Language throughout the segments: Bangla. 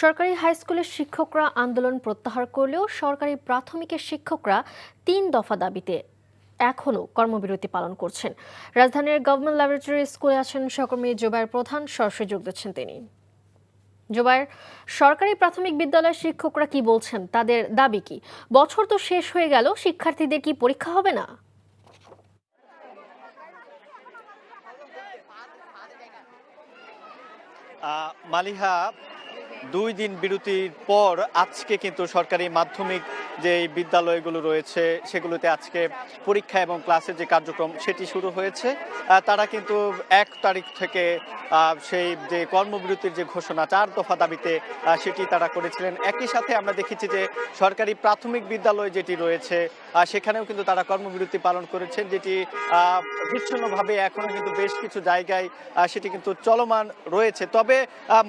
সরকারি হাই স্কুলের শিক্ষকরা আন্দোলন প্রত্যাহার করলেও সরকারি প্রাথমিকের শিক্ষকরা ৩ দফা দাবিতে এখনও কর্মবিরতি পালন করছেন। রাজধানীর গভর্নমেন্ট ল্যাবরেটরি স্কুলে আছেন সহকর্মী জুবায়ের প্রধান, সরাসরি যোগ দিচ্ছেন তিনি। জুবায়ের, সরকারি প্রাথমিক বিদ্যালয়ের শিক্ষকরা কি বলছেন, তাদের দাবি কি? বছর তো শেষ হয়ে গেল, শিক্ষার্থীদের কি পরীক্ষা হবে না? মালিহা, 2 দিন বিরতির পর আজকে কিন্তু সরকারি মাধ্যমিক যে বিদ্যালয়গুলো রয়েছে সেগুলোতে আজকে পরীক্ষা এবং ক্লাসের যে কার্যক্রম সেটি শুরু হয়েছে। তারা কিন্তু 1 তারিখ থেকে সেই যে কর্মবিরতির যে ঘোষণা 4 দফা দাবিতে সেটি তারা করেছিলেন। একই সাথে আমরা দেখেছি যে সরকারি প্রাথমিক বিদ্যালয় যেটি রয়েছে সেখানেও কিন্তু তারা কর্মবিরতি পালন করেছেন, যেটি বিচ্ছিন্নভাবে এখনো কিন্তু বেশ কিছু জায়গায় সেটি কিন্তু চলমান রয়েছে। তবে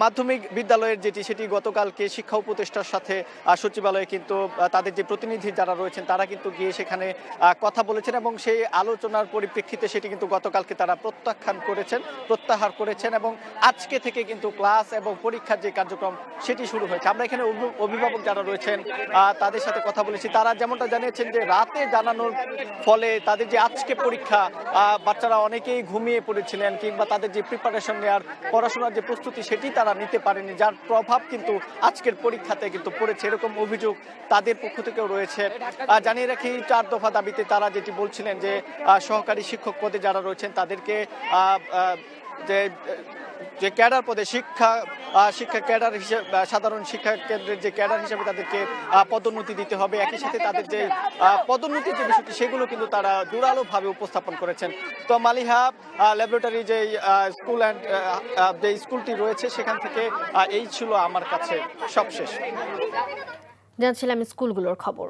মাধ্যমিক বিদ্যালয়ের সেটি গতকালকে শিক্ষা উপদেষ্টার সাথে সচিবালয়ে কিন্তু তাদের যে প্রতিনিধি যারা রয়েছেন তারা কিন্তু গিয়ে সেখানে কথা বলেছেন এবং সেই আলোচনার পরিপ্রেক্ষিতে সেটি কিন্তু গতকালকে তারা প্রত্যাহার করেছেন এবং আজকে থেকে কিন্তু ক্লাস এবং পরীক্ষার যে কার্যক্রম সেটি শুরু হয়েছে। আমরা এখানে অভিভাবক যারা রয়েছেন তাদের সাথে কথা বলেছি। তারা যেমনটা জানিয়েছেন যে রাতে জানানোর ফলে তাদের যে আজকে পরীক্ষা, বাচ্চারা অনেকেই ঘুমিয়ে পড়েছিলেন কিংবা তাদের যে প্রিপারেশন নেওয়ার পড়াশোনার যে প্রস্তুতি সেটি তারা নিতে পারেনি, যার প্রভাব কিন্তু আজকের পরীক্ষাতে কিন্তু পড়েছে, এরকম অভিযোগ তাদের পক্ষ থেকেও রয়েছে। জানিয়ে রাখি, 4 দফা দাবিতে তারা যেটি বলছিলেন যে সহকারী শিক্ষক পদে যারা রয়েছেন তাদেরকে যে ক্যাডার পদে শিক্ষা ক্যাডার হিসেবে, সাধারণ শিক্ষা কেন্দ্রের যে ক্যাডার হিসেবে তাদেরকে পদোন্নতি দিতে হবে। একই সাথে তাদের যে পদোন্নতির যে বিষয়টি সেগুলো কিন্তু তারা জোরালোভাবে উপস্থাপন করেছেন। তো মালিহা, ল্যাবরেটরি যে স্কুল অ্যান্ড যে স্কুলটি রয়েছে সেখান থেকে এই ছিল আমার কাছে সবশেষ। জানছিলাম স্কুলগুলোর খবর।